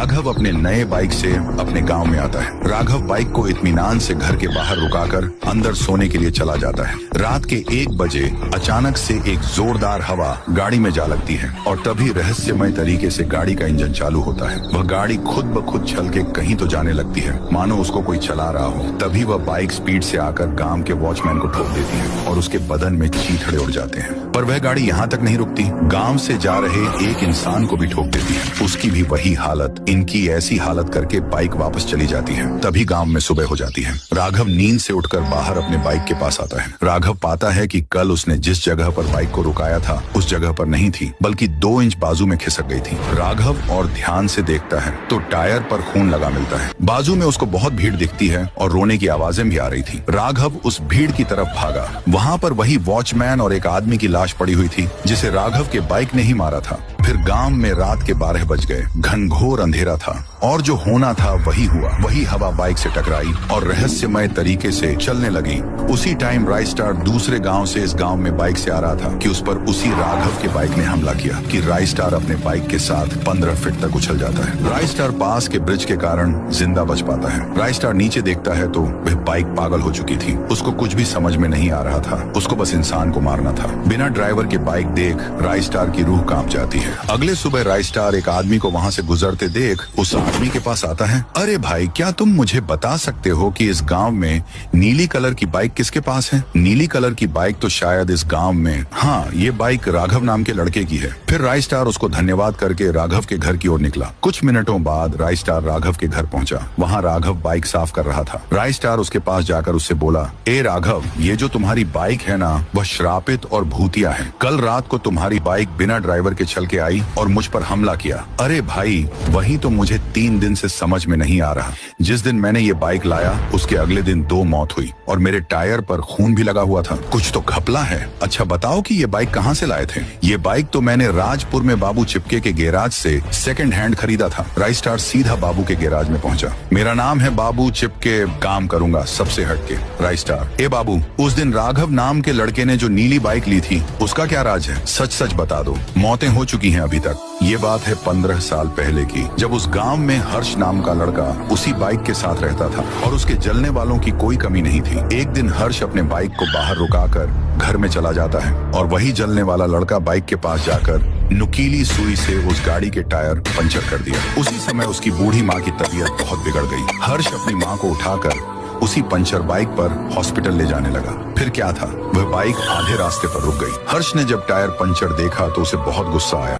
राघव अपने नए बाइक से अपने गांव में आता है। राघव बाइक को इत्मीनान से घर के बाहर रुकाकर अंदर सोने के लिए चला जाता है। रात के 1 बजे अचानक से एक जोरदार हवा गाड़ी में जा लगती है और तभी रहस्यमय तरीके से गाड़ी का इंजन चालू होता है। वह गाड़ी खुद ब खुद चल के कहीं तो जाने लगती है, मानो उसको कोई चला रहा हो। तभी वह बाइक स्पीड से आकर गांव के वॉचमैन को ठोक देती है और उसके बदन में चीथड़े उड़ जाते हैं। पर वह गाड़ी यहाँ तक नहीं रुकती, गांव से जा रहे एक इंसान को भी ठोक देती है। उसकी भी वही हालत, इनकी ऐसी हालत करके बाइक वापस चली जाती है। तभी गांव में सुबह हो जाती है। राघव नींद से उठकर बाहर अपने बाइक के पास आता है। राघव पाता है कि कल उसने जिस जगह पर बाइक को रुकाया था उस जगह पर नहीं थी, बल्कि 2 इंच बाजू में खिसक गई थी। राघव और ध्यान से देखता है तो टायर पर खून लगा मिलता है। बाजू में उसको बहुत भीड़ दिखती है और रोने की आवाजें भी आ रही थी। राघव उस भीड़ की तरफ भागा। वहाँ पर वही वॉचमैन और एक आदमी की लाश पड़ी हुई थी जिसे राघव के बाइक ने ही मारा था। फिर गांव में रात के 12 बज गए। घनघोर अंधेरा था और जो होना था वही हुआ। वही हवा बाइक से टकराई और रहस्यमय तरीके से चलने लगी। उसी टाइम राइस्टार दूसरे गांव से इस गांव में बाइक से आ रहा था कि उस पर उसी राघव के बाइक ने हमला किया कि राइस्टार अपने बाइक के साथ 15 फीट तक उछल जाता है। राइस्टार पास के ब्रिज के कारण जिंदा बच पाता है। राइस्टार नीचे देखता है तो वह बाइक पागल हो चुकी थी। उसको कुछ भी समझ में नहीं आ रहा था। उसको बस इंसान को मारना था। बिना ड्राइवर के बाइक देख राइस्टार की रूह कांप जाती है। अगले सुबह राइस्टार एक आदमी को वहाँ से गुजरते देख उस आदमी के पास आता है। अरे भाई, क्या तुम मुझे बता सकते हो कि इस गांव में नीली कलर की बाइक किसके पास है? नीली कलर की बाइक तो शायद इस गांव में, हाँ, ये बाइक राघव नाम के लड़के की है। फिर राइस्टार उसको धन्यवाद करके राघव के घर की ओर निकला। कुछ मिनटों बाद राइस्टार राघव के घर पहुंचा। वहाँ राघव बाइक साफ कर रहा था। राइस्टार उसके पास जाकर उससे बोला, ए राघव, ये जो तुम्हारी बाइक है ना, वह श्रापित और भूतिया है। कल रात को तुम्हारी बाइक बिना ड्राइवर के चल के आई और मुझ पर हमला किया। अरे भाई, वही तो मुझे 3 दिन से समझ में नहीं आ रहा। जिस दिन मैंने ये बाइक लाया उसके अगले दिन 2 मौत हुई और मेरे टायर पर खून भी लगा हुआ था। कुछ तो घपला है। अच्छा बताओ कि ये बाइक कहाँ से लाए थे? ये बाइक तो मैंने राजपुर में बाबू चिपके के गैराज से सेकंड हैंड खरीदा था। राइस्टार सीधा बाबू के गैराज में पहुंचा। मेरा नाम है बाबू चिपके, काम करूंगा सबसे हटके। राइस्टार, ए बाबू, उस दिन राघव नाम के लड़के ने जो नीली बाइक ली थी उसका क्या राज है? सच सच बता दो। मौतें हो चुकी हैं अभी तक। ये बात है 15 साल पहले की, जब उस गांव में हर्ष नाम का लड़का उसी बाइक के साथ रहता था और उसके जलने वालों की कोई कमी नहीं थी। एक दिन हर्ष अपने बाइक को बाहर रुकाकर घर में चला जाता है और वही जलने वाला लड़का बाइक के पास जाकर नुकीली सुई से उस गाड़ी के टायर पंचर कर दिया। उसी समय उसकी बूढ़ी माँ की तबीयत बहुत बिगड़ गई। हर्ष अपनी माँ को उठाकर उसी पंचर बाइक पर हॉस्पिटल ले जाने लगा। फिर क्या था, वह बाइक आधे रास्ते पर रुक गई। हर्ष ने जब टायर पंचर देखा तो उसे बहुत गुस्सा आया।